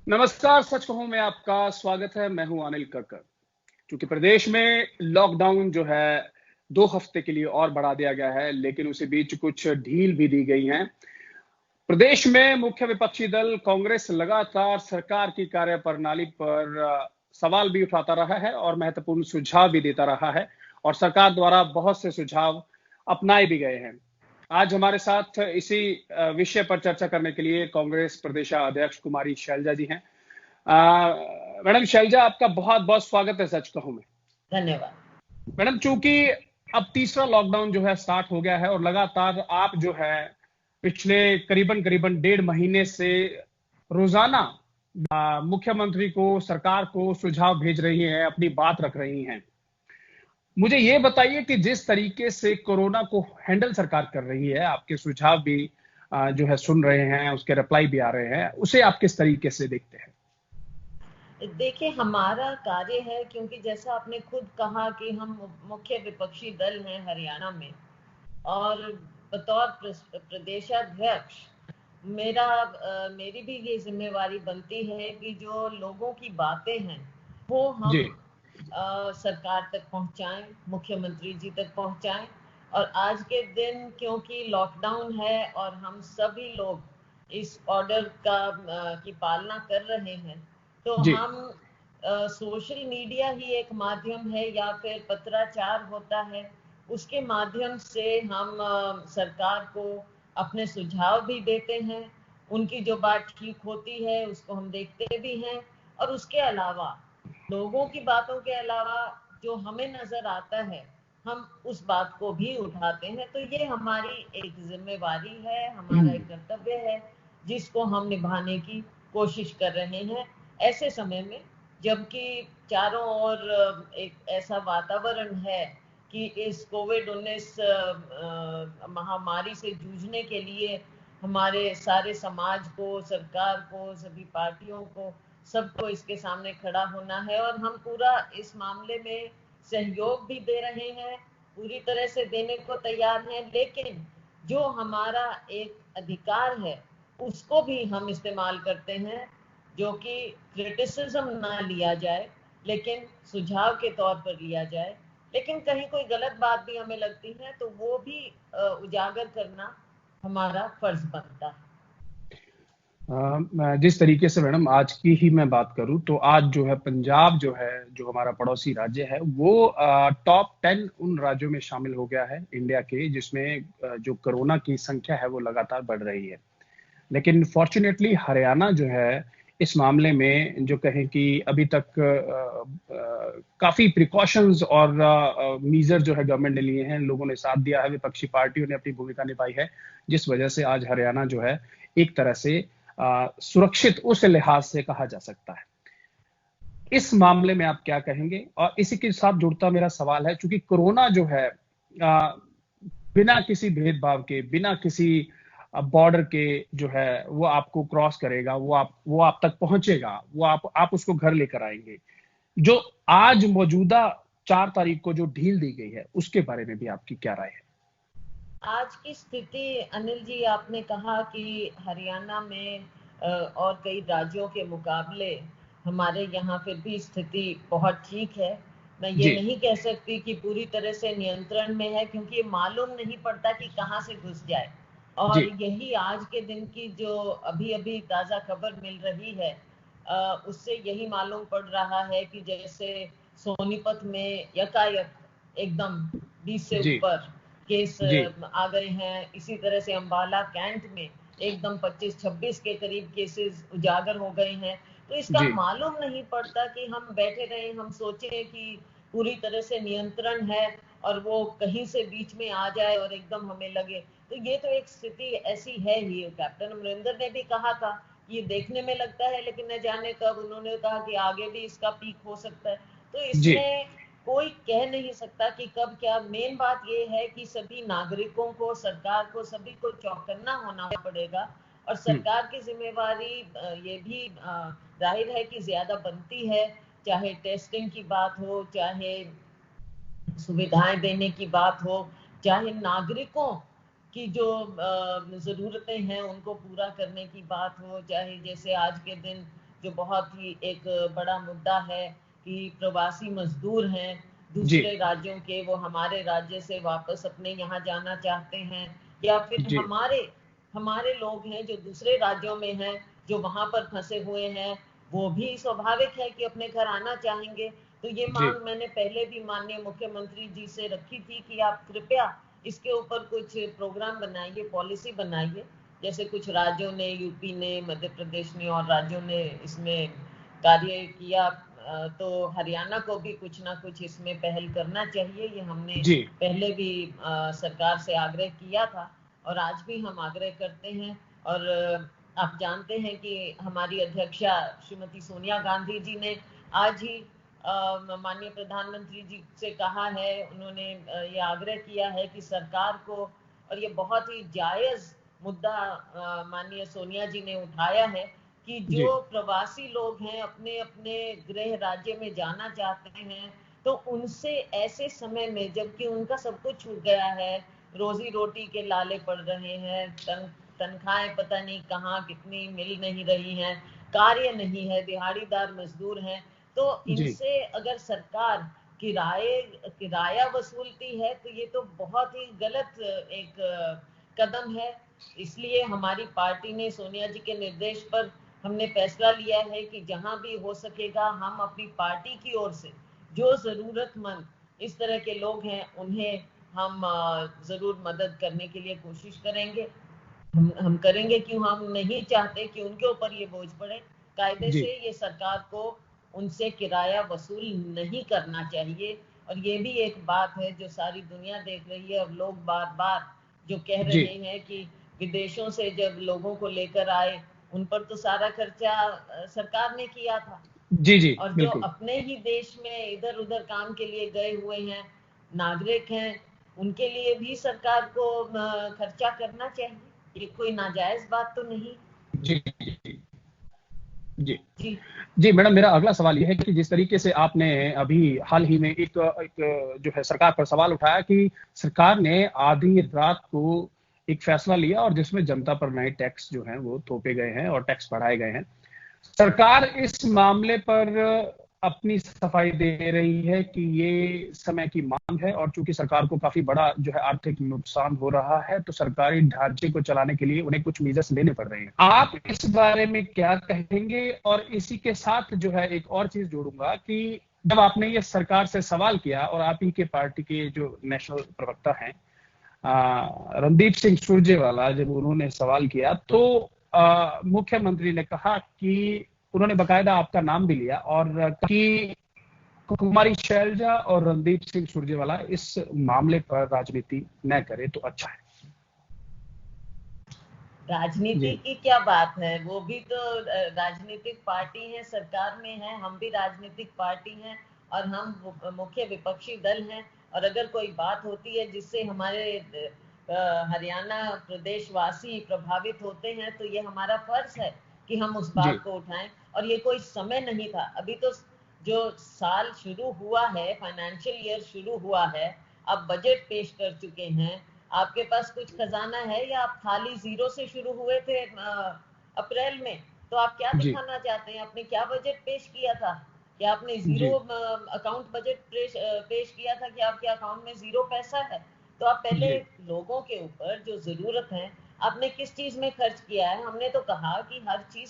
नमस्कार, सच कहूं मैं आपका स्वागत है। मैं हूं अनिल कक्कर। क्योंकि प्रदेश में लॉकडाउन जो है 2 हफ्ते के लिए और बढ़ा दिया गया है, लेकिन उसी बीच कुछ ढील भी दी गई है। प्रदेश में मुख्य विपक्षी दल कांग्रेस लगातार सरकार की कार्यप्रणाली पर सवाल भी उठाता रहा है और महत्वपूर्ण सुझाव भी देता रहा है, और सरकार द्वारा बहुत से सुझाव अपनाए भी गए हैं। आज हमारे साथ इसी विषय पर चर्चा करने के लिए कांग्रेस प्रदेशाध्यक्ष कुमारी शैलजा जी हैं। मैडम शैलजा, आपका बहुत बहुत स्वागत है सच कहूं में। धन्यवाद। मैडम, चूंकि अब तीसरा लॉकडाउन जो है स्टार्ट हो गया है और लगातार आप जो है पिछले करीबन करीबन 1.5 महीने से रोजाना मुख्यमंत्री को, सरकार को सुझाव भेज रही हैं, अपनी बात रख रही हैं। मुझे ये बताइए कि जिस तरीके से कोरोना को हैंडल सरकार कर रही है, आपके सुझाव भी जो है सुन रहे हैं, उसके रिप्लाई भी आ रहे हैं, उसे आप किस तरीके से देखते हैं? देखिए, हमारा कार्य है, क्योंकि जैसा आपने खुद कहा कि हम मुख्य विपक्षी दल हैं हरियाणा में, और बतौर प्रदेशाध्यक्ष मेरी भी ये जिम्मेवारी बनती है कि जो लोगों की बातें हैं वो हम सरकार तक पहुंचाएं, मुख्यमंत्री जी तक पहुंचाएं। और आज के दिन क्योंकि लॉकडाउन है और हम सभी लोग इस ऑर्डर की पालना कर रहे हैं, तो हम सोशल मीडिया ही एक माध्यम है या फिर पत्राचार होता है, उसके माध्यम से हम सरकार को अपने सुझाव भी देते हैं। उनकी जो बात ठीक होती है उसको हम देखते भी हैं, और उसके अलावा लोगों की बातों के अलावा जो हमें नजर आता है हम उस बात को भी उठाते हैं। तो ये हमारी एक जिम्मेवारी है, हमारा एक कर्तव्य है, जिसको हम निभाने की कोशिश कर रहे हैं ऐसे समय में, जबकि चारों ओर एक ऐसा वातावरण है कि इस कोविड-19 महामारी से जूझने के लिए हमारे सारे समाज को, सरकार को, सभी पार्टियों को, सबको इसके सामने खड़ा होना है। और हम पूरा इस मामले में सहयोग भी दे रहे हैं, पूरी तरह से देने को तैयार हैं, लेकिन जो हमारा एक अधिकार है उसको भी हम इस्तेमाल करते हैं, जो कि क्रिटिसिज्म ना लिया जाए लेकिन सुझाव के तौर पर लिया जाए। लेकिन कहीं कोई गलत बात भी हमें लगती है तो वो भी उजागर करना हमारा फर्ज बनता है। जिस तरीके से मैडम आज की ही मैं बात करूं तो आज जो है पंजाब जो है, जो हमारा पड़ोसी राज्य है, वो टॉप 10 उन राज्यों में शामिल हो गया है इंडिया के, जिसमें जो कोरोना की संख्या है वो लगातार बढ़ रही है। लेकिन फॉर्चुनेटली हरियाणा जो है इस मामले में, जो कहें कि अभी तक काफी प्रिकॉशंस और मीजर जो है गवर्नमेंट ने लिए हैं, लोगों ने साथ दिया है, विपक्षी पार्टियों ने अपनी भूमिका निभाई है, जिस वजह से आज हरियाणा जो है एक तरह से सुरक्षित उस लिहाज से कहा जा सकता है। इस मामले में आप क्या कहेंगे? और इसी के साथ जुड़ता मेरा सवाल है, चूंकि कोरोना जो है बिना किसी भेदभाव के, बिना किसी बॉर्डर के जो है वो आपको क्रॉस करेगा, वो आप तक पहुंचेगा, वो आप उसको घर लेकर आएंगे। जो आज मौजूदा 4 तारीख को जो ढील दी गई है, उसके बारे में भी आपकी क्या राय है? आज की स्थिति अनिल जी, आपने कहा कि हरियाणा में और कई राज्यों के मुकाबले हमारे यहाँ फिर भी स्थिति बहुत ठीक है। मैं ये नहीं कह सकती कि पूरी तरह से नियंत्रण में है, क्योंकि ये मालूम नहीं पड़ता कि कहाँ से घुस जाए। और यही आज के दिन की जो अभी अभी ताज़ा खबर मिल रही है, उससे यही मालूम पड़ रहा है कि जैसे सोनीपत में यकायक एकदम 20 से ऊपर केस आ गए हैं। इसी तरह से अंबाला कैंट में एकदम 25-26 के करीब केसेस उजागर हो गए हैं। तो इसका मालूम नहीं पड़ता कि हम बैठे रहे, हम सोचे कि पूरी तरह से नियंत्रण है और वो कहीं से बीच में आ जाए और एकदम हमें लगे। तो ये तो एक स्थिति ऐसी है ही। कैप्टन अमरिंदर ने भी कहा था, ये देखने में लगता है लेकिन न जाने कब, उन्होंने कहा कि आगे भी इसका पीक हो सकता है। तो इसमें कोई कह नहीं सकता कि कब क्या। मेन बात ये है कि सभी नागरिकों को, सरकार को, सभी को चौकन्ना होना पड़ेगा। और सरकार की जिम्मेवारी ये भी जाहिर है कि ज्यादा बनती है, चाहे टेस्टिंग की बात हो, चाहे सुविधाएं देने की बात हो, चाहे नागरिकों की जो ज़रूरतें हैं उनको पूरा करने की बात हो, चाहे जैसे आज के दिन जो बहुत ही एक बड़ा मुद्दा है कि प्रवासी मजदूर हैं दूसरे राज्यों के, वो हमारे राज्य से वापस अपने यहाँ जाना चाहते हैं, या फिर हमारे लोग हैं जो दूसरे राज्यों में हैं, जो वहां पर फंसे हुए हैं, वो भी स्वाभाविक है कि अपने घर आना चाहेंगे। तो ये मांग मैंने पहले भी माननीय मुख्यमंत्री जी से रखी थी कि आप कृपया इसके ऊपर कुछ प्रोग्राम बनाइए, पॉलिसी बनाइए। जैसे कुछ राज्यों ने, यूपी ने, मध्य प्रदेश ने और राज्यों ने इसमें कार्य किया, तो हरियाणा को भी कुछ ना कुछ इसमें पहल करना चाहिए। ये हमने पहले भी सरकार से आग्रह किया था और आज भी हम आग्रह करते हैं। और आप जानते हैं कि हमारी अध्यक्षा श्रीमती सोनिया गांधी जी ने आज ही माननीय प्रधानमंत्री जी से कहा है, उन्होंने ये आग्रह किया है कि सरकार को, और ये बहुत ही जायज मुद्दा माननीय सोनिया जी ने उठाया है, कि जो प्रवासी लोग हैं अपने अपने गृह राज्य में जाना चाहते हैं, तो उनसे ऐसे समय में जबकि उनका सब कुछ छूट गया है, रोजी रोटी के लाले पड़ रहे हैं, तनख्वाहें पता नहीं कहाँ कितनी मिल नहीं रही हैं, कार्य नहीं है, दिहाड़ीदार मजदूर हैं, तो इनसे अगर सरकार किराया वसूलती है तो ये तो बहुत ही गलत एक कदम है। इसलिए हमारी पार्टी ने सोनिया जी के निर्देश पर हमने फैसला लिया है कि जहां भी हो सकेगा हम अपनी पार्टी की ओर से जो जरूरतमंद इस तरह के लोग हैं उन्हें हम जरूर मदद करने के लिए कोशिश करेंगे। हम करेंगे क्यों, हम नहीं चाहते कि उनके ऊपर ये बोझ पड़े। कायदे से ये सरकार को उनसे किराया वसूल नहीं करना चाहिए। और ये भी एक बात है जो सारी दुनिया देख रही है और लोग बार बार जो कह रहे हैं कि विदेशों से जब लोगों को लेकर आए उन पर तो सारा खर्चा सरकार ने किया था। और जो अपने ही देश में इधर उधर काम के लिए गए हुए हैं, नागरिक हैं, उनके लिए भी सरकार को खर्चा करना चाहिए। ये कोई नाजायज बात तो नहीं। जी मैडम, मेरा अगला सवाल यह है कि जिस तरीके से आपने अभी हाल ही में एक जो है सरकार पर सवाल उठाया कि सरकार ने आधी रात को एक फैसला लिया और जिसमें जनता पर नए टैक्स जो हैं वो थोपे गए हैं और टैक्स बढ़ाए गए हैं। सरकार इस मामले पर अपनी सफाई दे रही है कि ये समय की मांग है और चूंकि सरकार को काफी बड़ा जो है आर्थिक नुकसान हो रहा है तो सरकारी ढांचे को चलाने के लिए उन्हें कुछ मेजर्स लेने पड़ रहे हैं। आप इस बारे में क्या कहेंगे? और इसी के साथ जो है एक और चीज जोड़ूंगा कि जब आपने ये सरकार से सवाल किया और आप ही के पार्टी के जो नेशनल प्रवक्ता हैं रणदीप सिंह सुरजेवाला, जब उन्होंने सवाल किया तो मुख्यमंत्री ने कहा कि उन्होंने बकायदा आपका नाम भी लिया और कि कुमारी शैलजा और रणदीप सिंह सुरजेवाला इस मामले पर राजनीति न करे तो अच्छा है। राजनीति की क्या बात है, वो भी तो राजनीतिक पार्टी है, सरकार में है, हम भी राजनीतिक पार्टी हैं और हम मुख्य विपक्षी दल हैं। और अगर कोई बात होती है जिससे हमारे हरियाणा प्रदेश वासी प्रभावित होते हैं तो ये हमारा फर्ज है कि हम उस बात को उठाएं। और ये कोई समय नहीं था, अभी तो जो साल शुरू हुआ है, फाइनेंशियल ईयर शुरू हुआ है, आप बजट पेश कर चुके हैं, आपके पास कुछ खजाना है या आप खाली जीरो से शुरू हुए थे अप्रैल में? तो आप क्या दिखाना चाहते हैं? आपने क्या बजट पेश किया था? क्या आपने जीरो अकाउंट बजट पेश किया था कि आपके अकाउंट में जीरो पैसा है? तो आप पहले लोगों के ऊपर जो जरूरत है आपने किस चीज में खर्च किया है? हमने तो कहा कि हर चीज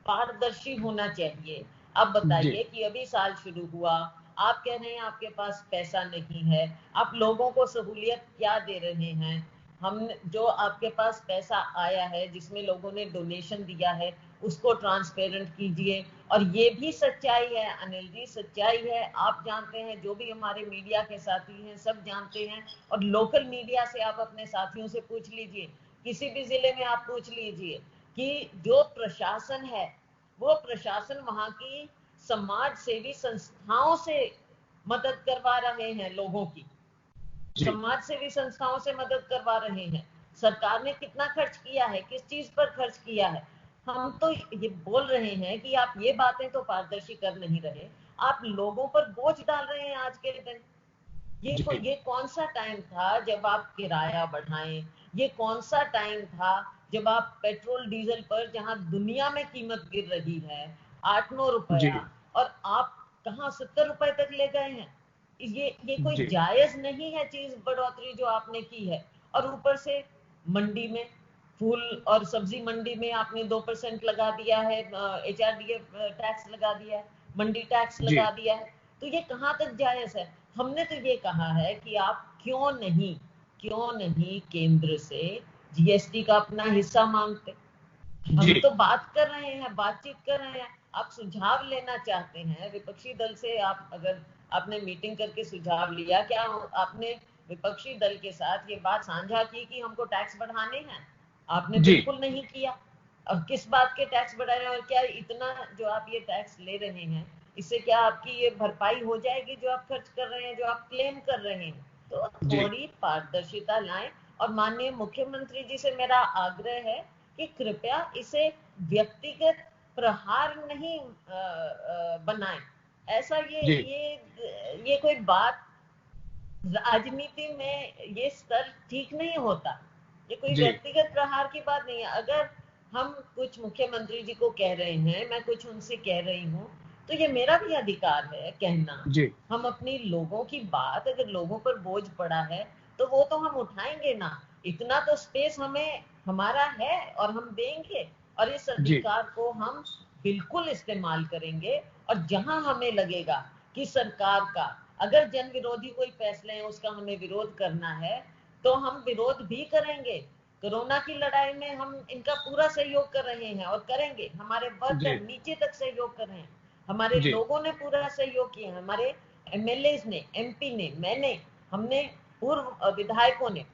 पारदर्शी होना चाहिए। आप बताइए कि अभी साल शुरू हुआ, आप कह रहे हैं आपके पास पैसा नहीं है, आप लोगों को सहूलियत क्या दे रहे हैं? हम जो आपके पास पैसा आया है जिसमें लोगों ने डोनेशन दिया है उसको ट्रांसपेरेंट कीजिए। और ये भी सच्चाई है अनिल जी, सच्चाई है, आप जानते हैं, जो भी हमारे मीडिया के साथी हैं सब जानते हैं। और लोकल मीडिया से आप अपने साथियों से पूछ लीजिए, किसी भी जिले में आप पूछ लीजिए कि जो प्रशासन है वो प्रशासन वहां की समाज सेवी संस्थाओं से मदद करवा रहे हैं, लोगों की समाज सेवी संस्थाओं से मदद करवा रहे हैं। सरकार ने कितना खर्च किया है, किस चीज पर खर्च किया है? हम तो ये बोल रहे हैं कि आप ये बातें तो पारदर्शी कर नहीं रहे, आप लोगों पर बोझ डाल रहे हैं आज के दिन। ये कौन सा टाइम था जब आप किराया बढ़ाएं? ये कौन सा टाइम था जब आप पेट्रोल डीजल पर, जहां दुनिया में कीमत गिर रही है, 8-9 जी रुपया, और आप कहाँ 70 रुपए तक ले गए हैं। ये कोई जी जायज नहीं है चीज बढ़ोतरी जो आपने की है। और ऊपर से मंडी में, फूल और सब्जी मंडी में आपने 2% लगा दिया है, HRDA टैक्स लगा दिया है, मंडी टैक्स जी लगा दिया है। तो ये कहाँ तक जायज है। हमने तो ये कहा है कि आप क्यों नहीं केंद्र से GST का अपना हिस्सा मांगते। हम जी तो बात कर रहे हैं, बातचीत कर रहे हैं। आप सुझाव लेना चाहते हैं विपक्षी दल से, आप अगर आपने मीटिंग करके सुझाव लिया, क्या आपने विपक्षी दल के साथ ये बात साझा की कि हमको टैक्स बढ़ाने हैं? आपने जी बिल्कुल नहीं किया। अब किस बात के टैक्स बढ़ा रहे हैं, और क्या इतना जो आप ये टैक्स ले रहे हैं, इससे क्या आपकी ये भरपाई हो जाएगी जो आप खर्च कर रहे हैं, जो आप क्लेम कर रहे हैं? तो जी थोड़ी पारदर्शिता लाएं। और माननीय मुख्यमंत्री जी से मेरा आग्रह है कि कृपया इसे व्यक्तिगत प्रहार नहीं बनाएं। ऐसा जी ये कोई बात, राजनीति में ये स्तर ठीक नहीं होता। ये कोई जी व्यक्तिगत प्रहार की बात नहीं है। अगर हम कुछ मुख्यमंत्री जी को कह रहे हैं, मैं कुछ उनसे कह रही हूँ, तो ये मेरा भी अधिकार है कहना। जी हम अपनी लोगों की बात, अगर लोगों पर बोझ पड़ा है तो वो तो हम उठाएंगे ना। इतना तो स्पेस हमें हमारा है और हम देंगे, और इस जी अधिकार को हम बिल्कुल इस्तेमाल करेंगे। और जहां हमें लगेगा कि सरकार का अगर जन विरोधी कोई फैसले हैं उसका हमें विरोध करना है, तो हम विरोध भी करेंगे। कोरोना की लड़ाई में हम इनका पूरा सहयोग कर रहे हैं और करेंगे। हमारे वर्कर जी नीचे तक सहयोग कर रहे हैं, हमारे जी लोगों ने पूरा सहयोग किया है, हमारे MLAs ने, MP ने, मैंने, हमने, पूर्व विधायकों ने,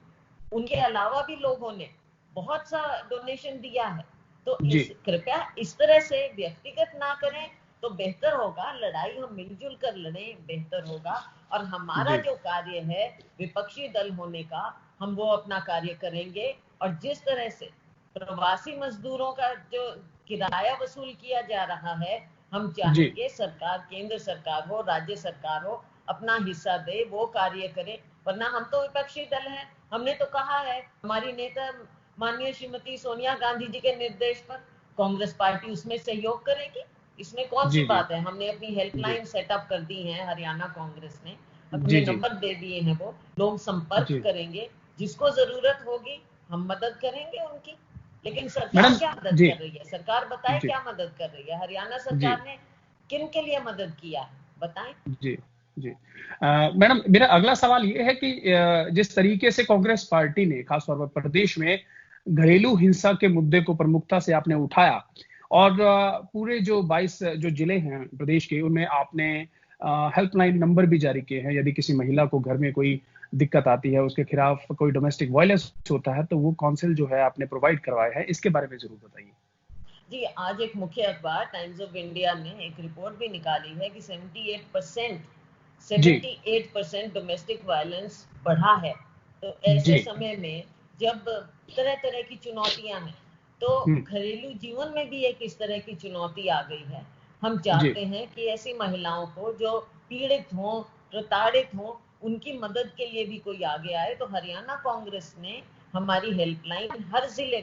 उनके अलावा भी लोगों ने बहुत सा डोनेशन दिया है। तो जी कृपया इस तरह से व्यक्तिगत ना करें तो बेहतर होगा। लड़ाई हम मिलजुल कर लड़ें, बेहतर होगा। और हमारा जी जो कार्य है विपक्षी दल होने का, हम वो अपना कार्य करेंगे। और जिस तरह से प्रवासी मजदूरों का जो किराया वसूल किया जा रहा है, हम जी चाहेंगे सरकार, केंद्र सरकार हो, राज्य सरकार हो, अपना हिस्सा दे, वो कार्य करे। वरना हम तो विपक्षी दल हैं। हमने तो कहा है, हमारी नेता माननीय श्रीमती सोनिया गांधी जी के निर्देश पर कांग्रेस पार्टी उसमें सहयोग करेगी। इसमें कौन सी जी जी बात है। हमने अपनी जी हेल्पलाइन सेटअप कर दी है, हरियाणा कांग्रेस ने अपने जी जी नंबर दे दिए हैं, वो लोग संपर्क जी करेंगे। जिसको जरूरत होगी हम मदद करेंगे उनकी। लेकिन सरकार मैडम क्या मदद जी कर रही है? सरकार बताए जी क्या मदद कर रही है? हरियाणा जी सरकार ने किन के लिए मदद किया है, बताएं। जी जी मैडम, मेरा अगला सवाल ये है कि जिस तरीके से कांग्रेस पार्टी ने खासतौर पर प्रदेश में घरेलू हिंसा के मुद्दे को प्रमुखता से आपने उठाया, और पूरे जो 22 जो जिले हैं प्रदेश के, उनमें आपने हेल्पलाइन नंबर भी जारी किए हैं। यदि किसी महिला को घर में कोई दिक्कत आती है, उसके खिलाफ कोई डोमेस्टिक वायलेंस होता है, तो वो काउंसिल जो है आपने प्रोवाइड करवाया है। इसके बारे में जरूर बताइए। जी, आज एक मुख्य अखबार टाइम्स ऑफ इंडिया ने एक रिपोर्ट भी निकाली है कि जी 78% डोमेस्टिक वायलेंस बढ़ा है। तो ऐसे जी समय में जब तरह तरह की चुनौतियां हैं, तो हम्म, घरेलू जीवन में भी एक इस तरह की चुनौती आ गई है। हम जी चाहते हैं कि ऐसी महिलाओं को जो पीड़ित हों, प्रताड़ित हों, उनकी मदद के लिए भी कोई आगे आए। तो हरियाणा कांग्रेस ने हमारी हेल्पलाइन, हर जिले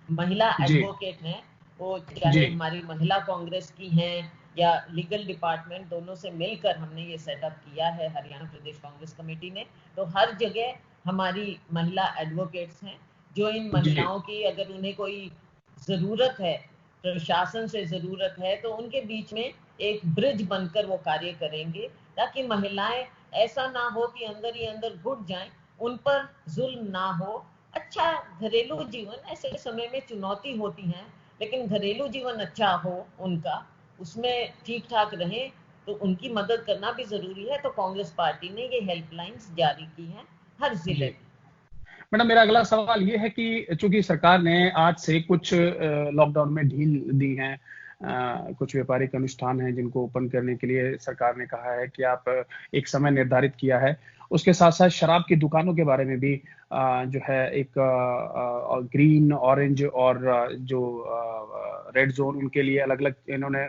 महिला जी एडवोकेट हैं, वो जी चाहे हमारी महिला कांग्रेस की हैं या लीगल डिपार्टमेंट, दोनों से मिलकर हमने ये सेटअप किया है हरियाणा प्रदेश कांग्रेस कमेटी ने। तो हर जगह हमारी महिला एडवोकेट्स हैं जो इन जी महिलाओं की, अगर उन्हें कोई जरूरत है, प्रशासन से जरूरत है, तो उनके बीच में एक ब्रिज बनकर वो कार्य करेंगे, ताकि महिलाएं ऐसा ना हो कि अंदर ही अंदर घुट जाएं, उन पर जुल्म ना हो। अच्छा घरेलू जीवन ऐसे समय में चुनौती होती है, लेकिन घरेलू जीवन अच्छा हो उनका, उसमें ठीक ठाक रहे, तो उनकी मदद करना भी जरूरी है। तो कांग्रेस पार्टी ने ये हेल्पलाइंस जारी की हैं हर जिले जी में। मैडम, मेरा अगला सवाल ये है कि चूंकि सरकार ने आज से कुछ लॉकडाउन में ढील दी है, कुछ व्यापारिक अनुष्ठान हैं जिनको ओपन करने के लिए सरकार ने कहा है कि आप एक समय निर्धारित किया है। उसके साथ साथ शराब की दुकानों के बारे में भी जो है एक ग्रीन, ऑरेंज और जो रेड जोन, उनके लिए अलग अलग इन्होंने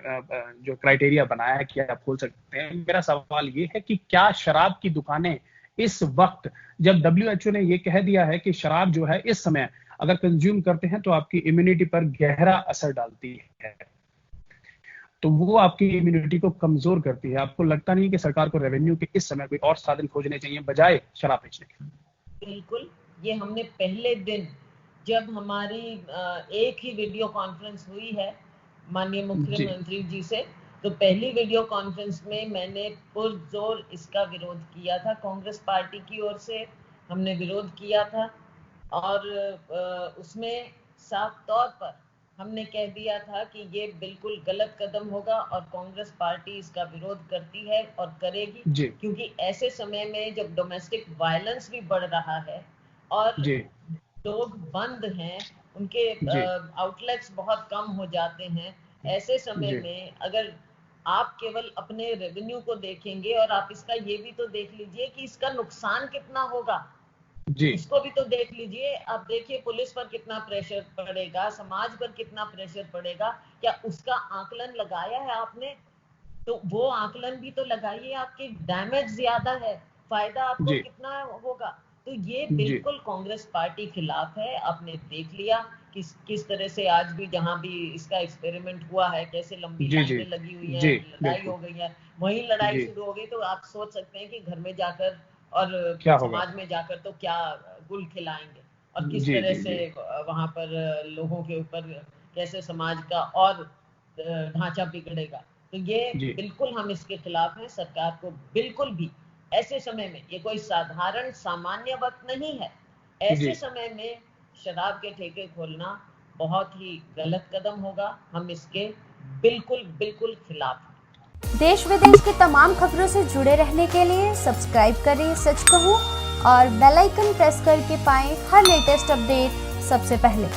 जो क्राइटेरिया बनाया है कि आप खोल सकते हैं। मेरा सवाल ये है कि क्या शराब की दुकानें इस वक्त, जब WHO ने ये कह दिया है कि शराब जो है इस समय अगर कंज्यूम करते हैं तो आपकी इम्यूनिटी पर गहरा असर डालती है, तो वो आपकी इम्यूनिटी को कमजोर करती है। आपको लगता नहीं कि सरकार को रेवेन्यू के इस समय कोई और साधन खोजने चाहिए बजाय शराब बेचने के? बिल्कुल, ये हमने पहले दिन जब हमारी एक ही वीडियो कॉन्फ्रेंस हुई है माननीय मुख्यमंत्री जी से, तो पहली वीडियो कॉन्फ्रेंस में मैंने पुरजोर इसका विरोध किया था। कांग्रेस पार्टी की ओर से हमने विरोध किया था और उसमें साफ तौर पर हमने कह दिया था कि ये बिल्कुल गलत कदम होगा और कांग्रेस पार्टी इसका विरोध करती है और करेगी, क्योंकि ऐसे समय में जब डोमेस्टिक वायलेंस भी बढ़ रहा है और लोग बंद हैं, उनके आउटलेट्स बहुत कम हो जाते हैं, ऐसे समय में अगर आप केवल अपने रेवेन्यू को देखेंगे और आप इसका ये भी तो देख लीजिए कि इसका नुकसान कितना होगा, इसको भी तो देख लीजिए। आप देखिए पुलिस पर कितना प्रेशर पड़ेगा, समाज पर कितना प्रेशर पड़ेगा, क्या उसका आकलन लगाया है आपने? तो वो आकलन भी तो लगाइए, आपके डैमेज ज्यादा है, फायदा आपको कितना होगा। तो ये बिल्कुल कांग्रेस पार्टी खिलाफ है। आपने देख लिया किस तरह से आज भी जहां भी इसका एक्सपेरिमेंट हुआ है, कैसे लंबी लाइनें लगी हुई है, लड़ाई हो गई है, वही लड़ाई शुरू हो गई। तो आप सोच सकते हैं कि घर में जाकर और समाज में जाकर तो क्या गुल खिलाएंगे और किस तरह से वहां पर लोगों के ऊपर कैसे समाज का और ढांचा बिगड़ेगा। तो ये बिल्कुल हम इसके खिलाफ हैं। सरकार को बिल्कुल भी ऐसे समय में, ये कोई साधारण सामान्य वक्त नहीं है, ऐसे समय में शराब के ठेके खोलना बहुत ही गलत कदम होगा। हम इसके बिल्कुल खिलाफ हैं। देश विदेश की तमाम खबरों से जुड़े रहने के लिए सब्सक्राइब करें सच कहूं और बेल आइकन प्रेस करके पाएं हर लेटेस्ट अपडेट सबसे पहले।